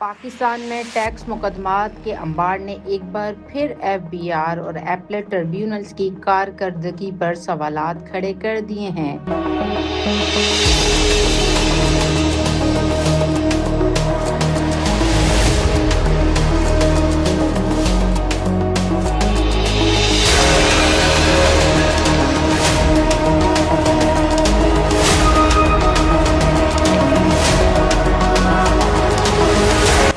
پاکستان میں ٹیکس مقدمات کے انبار نے ایک بار پھر ایف بی آر اور ایپلیٹ ٹریبیونلز کی کارکردگی پر سوالات کھڑے کر دیے ہیں۔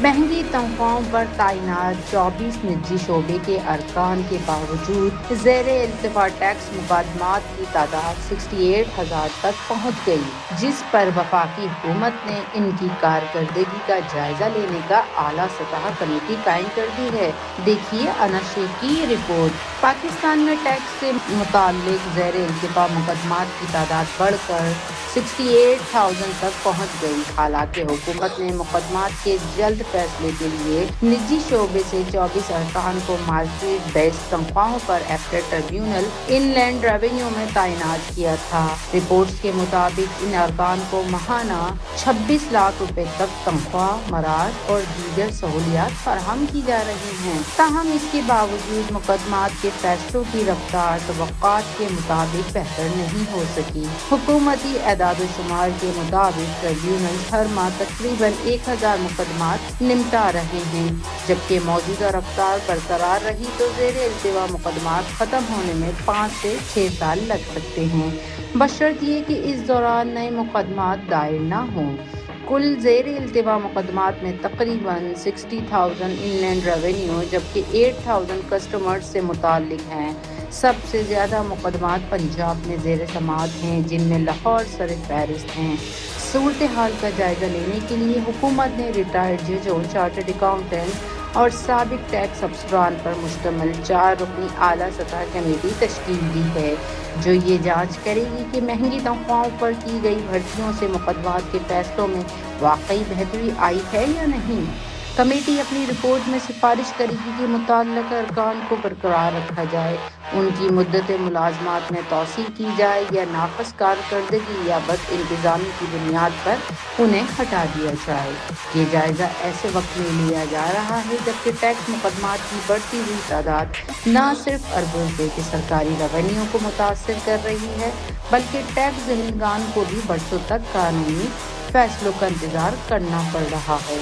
مہنگی تنخواہوں پر تعینات 24 نجی شعبے کے ارکان کے باوجود زیر التوا ٹیکس مقدمات کی تعداد 68,000 تک پہنچ گئی، جس پر وفاقی حکومت نے ان کی کارکردگی کا جائزہ لینے کا اعلیٰ سطح کمیٹی قائم کر دی ہے۔ دیکھیے انا شیخ کی یہ رپورٹ۔ پاکستان میں ٹیکس سے متعلق زیر التوا مقدمات کی تعداد بڑھ کر 68,000 تک پہنچ گئی۔ حالانکہ حکومت نے مقدمات کے جلد فیصلے کے لیے نجی شعبے سے 24 ارکان کو مارکیٹ بیس تنخواہوں پر ایپلیٹ ٹریبیونل ان لینڈ ریونیو میں تعینات کیا تھا۔ رپورٹس کے مطابق ان ارکان کو ماہانہ 26 لاکھ روپے تک تنخواہ، مراعات اور دیگر سہولیات فراہم کی جا رہی ہیں۔ تاہم اس کے باوجود مقدمات کے فیصلوں کی رفتار توقعات کے مطابق بہتر نہیں ہو سکی۔ حکومتی اعداد و شمار کے مطابق ٹریبیونل ہر ماہ تقریباً 1000 مقدمات نمٹا رہے ہیں۔ جبکہ موجودہ رفتار برقرار رہی تو زیر التوا مقدمات ختم ہونے میں 5 سے 6 سال لگ سکتے ہیں، بشرط یہ کہ اس دوران نئے مقدمات دائر نہ ہوں۔ کل زیر التوا مقدمات میں تقریباً 60,000 ان لینڈ ریونیو جبکہ 8,000 کسٹمرز سے متعلق ہیں۔ سب سے زیادہ مقدمات پنجاب میں زیر سماعت ہیں، جن میں لاہور سر فہرست ہیں۔ صورتحال کا جائزہ لینے کے لیے حکومت نے ریٹائرڈ ججوں، چارٹرڈ اکاؤنٹنٹ اور سابق ٹیکس افسران پر مشتمل 4 رکنی اعلیٰ سطح کمیٹی تشکیل دی ہے، جو یہ جانچ کرے گی کہ مہنگی تنخواہوں پر کی گئی بھرتیوں سے مقدمات کے فیصلوں میں واقعی بہتری آئی ہے یا نہیں۔ کمیٹی اپنی رپورٹ میں سفارش کرے گی کہ متعلقہ ارکان کو برقرار رکھا جائے، ان کی مدت ملازمت میں توسیع کی جائے یا ناقص کارکردگی یا بد انتظامی کی بنیاد پر انہیں ہٹا دیا جائے۔ یہ جائزہ ایسے وقت میں لیا جا رہا ہے جبکہ ٹیکس مقدمات کی بڑھتی ہوئی تعداد نہ صرف اربوں روپے کے سرکاری ریونیو کو متاثر کر رہی ہے، بلکہ ٹیکس دہندگان کو بھی برسوں تک قانونی فیصلوں کا انتظار کرنا پڑ رہا ہے۔